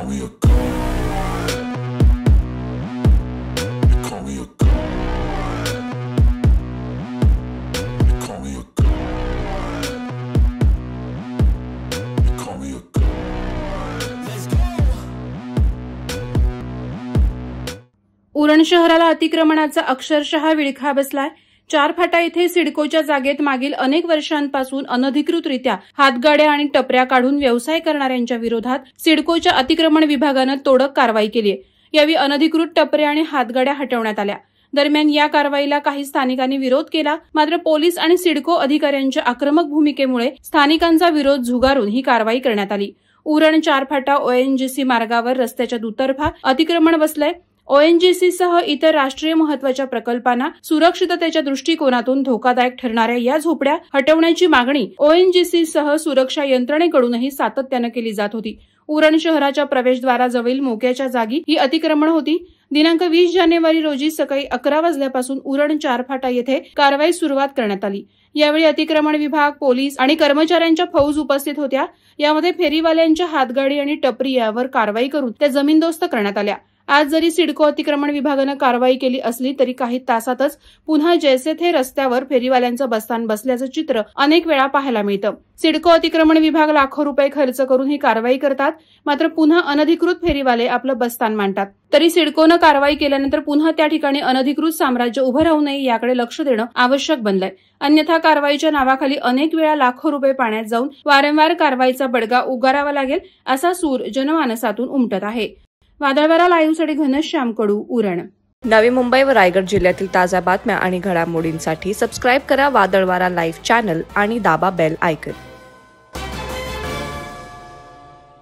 call me a god. They call me a god. They call me a god. They call me a god. Let's go. Uran शहराला अतिक्रमणाचा अक्षरशः विळखा बसलाय। चारफाटा येथे सिडकोच्या जागेत मागील अनेक वर्षांपासून अनधिकृतरित्या हातगाड्या आणि टपऱ्या काढून व्यवसाय करणाऱ्यांच्या विरोधात सिडकोच्या अतिक्रमण विभागानं तोडक कारवाई केली आहे। यावेळी अनधिकृत टपऱ्या आणि हातगाड्या हटवण्यात आल्या। दरम्यान या कारवाईला काही स्थानिकांनी विरोध केला, मात्र पोलीस आणि सिडको अधिकाऱ्यांच्या आक्रमक भूमिकेमुळे स्थानिकांचा विरोध झुगारून ही कारवाई करण्यात आली। उरण चारफाटा ONGC मार्गावर रस्त्याच्या दुतर्फा अतिक्रमण बसलंय। ONGC सह इतर राष्ट्रीय महत्वाच्या प्रकल्पांना सुरक्षिततेच्या दृष्टिकोनातून धोकादायक ठरणाऱ्या या झोपड्या हटवण्याची मागणी ONGC सह सुरक्षा यंत्रणेकडूनही सातत्याने केली जात होती। उरण शहराच्या प्रवेशद्वाराजवळील मोक्याच्या जागी ही अतिक्रमण होती। दिनांक 20 जानेवारी रोजी सकाळी 11 वाजल्यापासून उरण चारफाटा येथे कारवाई सुरुवात करण्यात आली। यावेळी अतिक्रमण विभाग, पोलीस आणि कर्मचाऱ्यांच्या फौज उपस्थित होत्या। यामध्ये फेरीवाल्यांच्या हातगाडी आणि टपरी यावर कारवाई करून त्या जमीनदोस्त करण्यात आल्या। आज जरी सिडको अतिक्रमण विभागानं कारवाई केली असली तरी काही तासातच पुन्हा जैसे थे रस्त्यावर फेरीवाल्यांचं बस्तान बसल्याचं चित्र अनेक वेळा पाहायला मिळतं। सिडको अतिक्रमण विभाग लाखो रुपये खर्च करून ही कारवाई करतात, मात्र पुन्हा अनधिकृत फेरीवाले आपलं बस्तान मांडतात। तरी सिडकोनं कारवाई केल्यानंतर पुन्हा त्या ठिकाणी अनधिकृत साम्राज्य उभं राहू नये याकडे लक्ष देणं आवश्यक बनलंय। अन्यथा कारवाईच्या नावाखाली अनेक वेळा लाखो रुपये पाण्यात जाऊन वारंवार कारवाईचा बडगा उगारावा लागेल असा सूर जनमानसातून उमटत आहे। वादळवारा लाईव्हसाठी घनश्याम कडू, उरण। नवी मुंबई व रायगड जिल्ह्यातील ताज्या बातम्या आणि घडामोडींसाठी सबस्क्राईब करा वादळवारा लाईव्ह चॅनल आणि दाबा बेल आयकॉन।